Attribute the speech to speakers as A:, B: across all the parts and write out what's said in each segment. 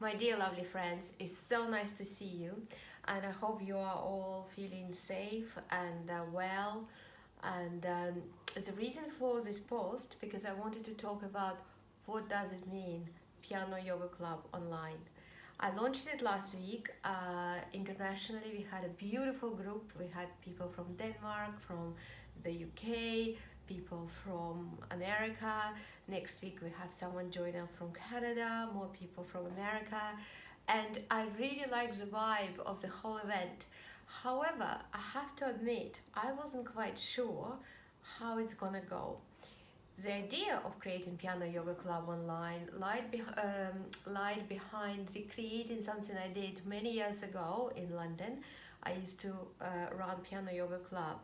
A: My dear lovely friends, it's so nice to see you, and I hope you are all feeling safe and well. And the reason for this post because I wanted to talk about what does it mean, Piano Yoga Club online. I launched it last week. Internationally, we had a beautiful group. We had people from Denmark, from the UK, people from America. Next week, we have someone join up from Canada, more people from America. And I really like the vibe of the whole event. However, I have to admit, I wasn't quite sure how it's gonna go. The idea of creating Piano Yoga Club online lied behind recreating something I did many years ago in London. I used to run Piano Yoga Club,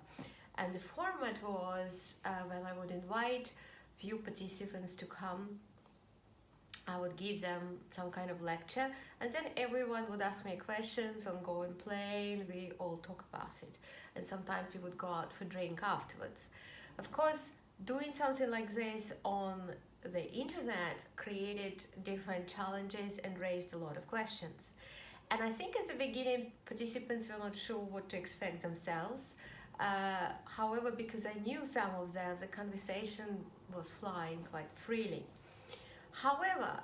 A: and the format was when I would invite few participants to come. I would give them some kind of lecture, and then everyone would ask me questions on go and play, and we all talk about it. And sometimes we would go out for drink afterwards. Of course, doing something like this on the internet created different challenges and raised a lot of questions. And I think at the beginning, participants were not sure what to expect themselves. However, because I knew some of them, the conversation was flying quite freely. However,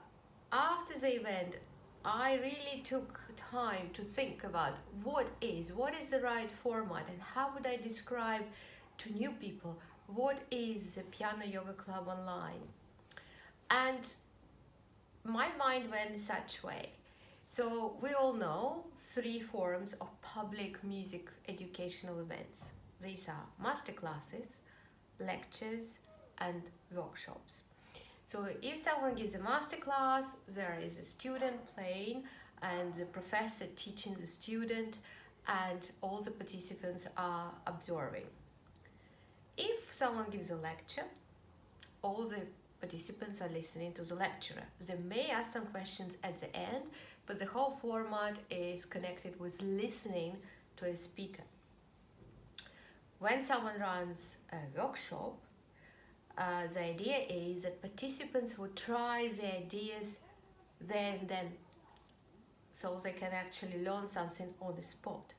A: after the event, I really took time to think about what is the right format, and how would I describe to new people what is the Piano Yoga Club online. And my mind went in such way. So we all know three forms of public music educational events. These are masterclasses, lectures, and workshops. So if someone gives a masterclass, there is a student playing and the professor teaching the student, and all the participants are observing. If someone gives a lecture, all the participants are listening to the lecturer. They may ask some questions at the end, but the whole format is connected with listening to a speaker. When someone runs a workshop, the idea is that participants will try the ideas then, so they can actually learn something on the spot.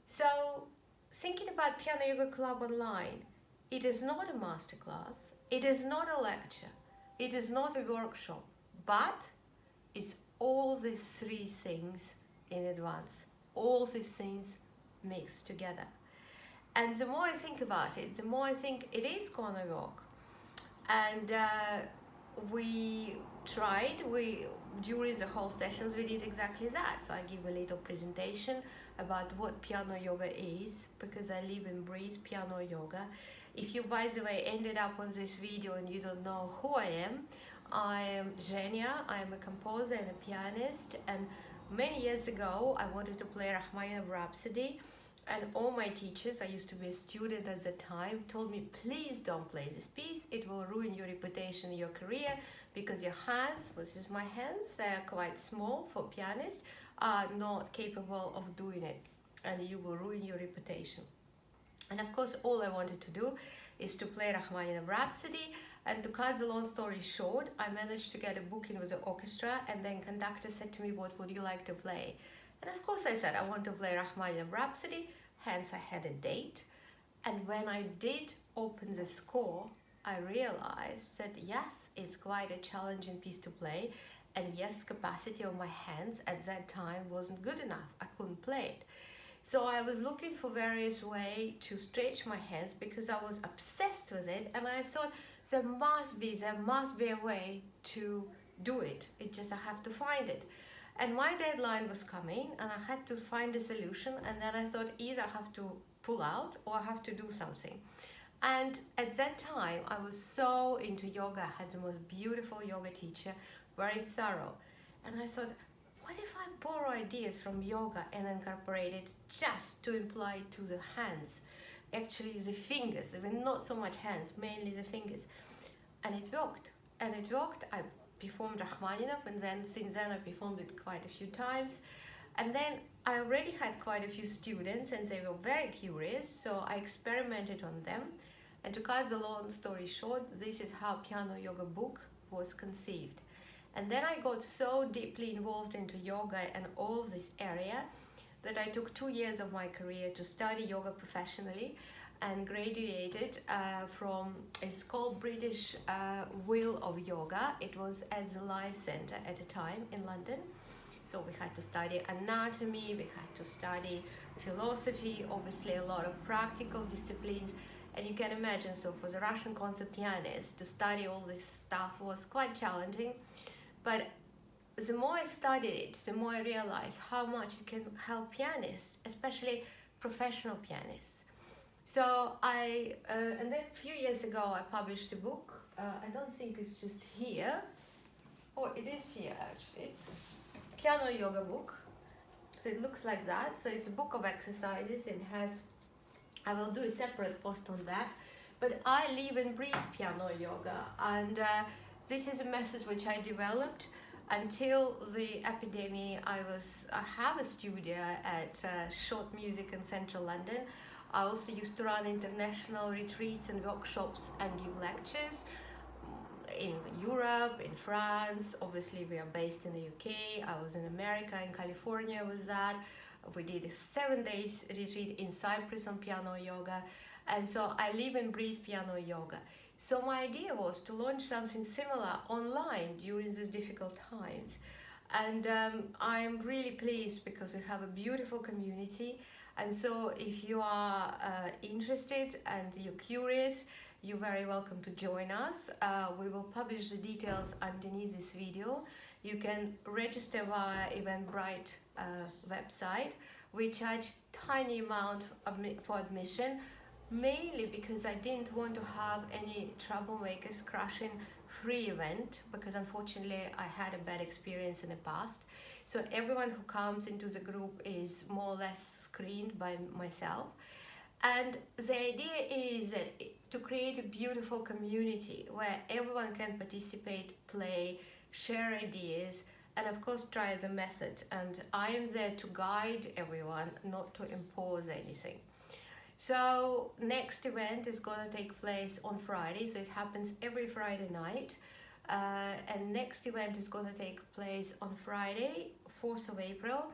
A: So, thinking about Piano Yoga Club online, it is not a masterclass, it is not a lecture, it is not a workshop, but it's all these three things in advance, all these things mixed together. And the more I think about it, the more I think it is gonna work. And we tried, during the whole sessions we did exactly that. So I give a little presentation about what piano yoga is, because I live and breathe piano yoga. If you, by the way, ended up on this video and you don't know who I am Génia. I am a composer and a pianist, and many years ago I wanted to play Rachmaninoff Rhapsody. And all my teachers, I used to be a student at the time, told me, please don't play this piece. It will ruin your reputation, your career, because your hands, which is my hands, they are quite small for pianists, are not capable of doing it. And you will ruin your reputation. And of course, all I wanted to do is to play Rachmaninoff Rhapsody. And to cut the long story short, I managed to get a booking with the orchestra, and then conductor said to me, what would you like to play? And of course I said, I want to play Rachmaninoff Rhapsody, hence I had a date. And when I did open the score, I realized that yes, it's quite a challenging piece to play, and yes, capacity of my hands at that time wasn't good enough. I couldn't play it. So I was looking for various ways to stretch my hands, because I was obsessed with it, and I thought there must be a way to do it. It just, I have to find it. And my deadline was coming, and I had to find a solution, and then I thought either I have to pull out or I have to do something. And at that time, I was so into yoga. I had the most beautiful yoga teacher, very thorough. And I thought, what if I borrow ideas from yoga and incorporate it just to apply to the hands? Actually, the fingers, even not so much hands, mainly the fingers. And it worked. I performed Rachmaninoff, and then since then I performed it quite a few times. And then I already had quite a few students, and they were very curious, so I experimented on them. And to cut the long story short, this is how Piano Yoga book was conceived. And then I got so deeply involved into yoga and all this area that I took 2 years of my career to study yoga professionally and graduated from, it's called British Wheel of Yoga. It was at the Life Centre at a time in London. So we had to study anatomy, we had to study philosophy, obviously a lot of practical disciplines. And you can imagine, so for the Russian concert pianist to study all this stuff was quite challenging. But the more I studied it, the more I realized how much it can help pianists, especially professional pianists. So and then a few years ago, I published a book. I don't think it's just here. Oh, it is here actually. Piano yoga book. So it looks like that. So it's a book of exercises. It has, I will do a separate post on that. But I live and breathe piano yoga. And this is a method which I developed until the epidemic. I have a studio at Short Music in central London. I also used to run international retreats and workshops and give lectures in Europe, in France. Obviously, we are based in the UK. I was in America, in California with that. We did a 7 days retreat in Cyprus on piano yoga. And so I live and breathe piano yoga. So my idea was to launch something similar online during these difficult times. And I'm really pleased because we have a beautiful community. And so if you are interested and you're curious, you're very welcome to join us. We will publish the details underneath this video. You can register via Eventbrite website. We charge tiny amount for admission, mainly because I didn't want to have any troublemakers crashing free event, because unfortunately I had a bad experience in the past. So everyone who comes into the group is more or less screened by myself. And the idea is that to create a beautiful community where everyone can participate, play, share ideas, and of course try the method. And I am there to guide everyone, not to impose anything. So next event is going to take place on Friday, so it happens every Friday night. And next event is going to take place on Friday, 4th of April.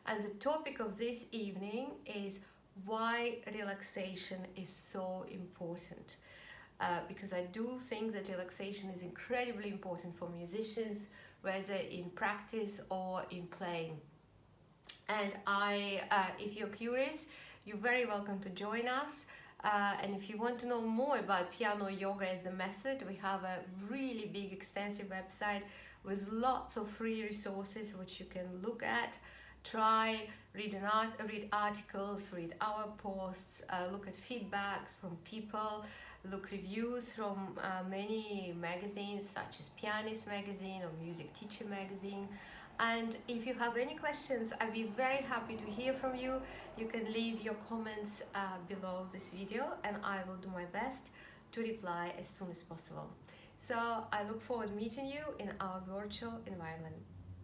A: And the topic of this evening is why relaxation is so important. Because I do think that relaxation is incredibly important for musicians, whether in practice or in playing. And if you're curious, you're very welcome to join us. And if you want to know more about piano yoga as the method, we have a really big, extensive website with lots of free resources which you can look at, try, read articles, read our posts, look at feedbacks from people, look reviews from many magazines such as Pianist magazine or Music Teacher magazine. And if you have any questions, I'd be very happy to hear from you. You can leave your comments below this video and I will do my best to reply as soon as possible. So I look forward to meeting you in our virtual environment.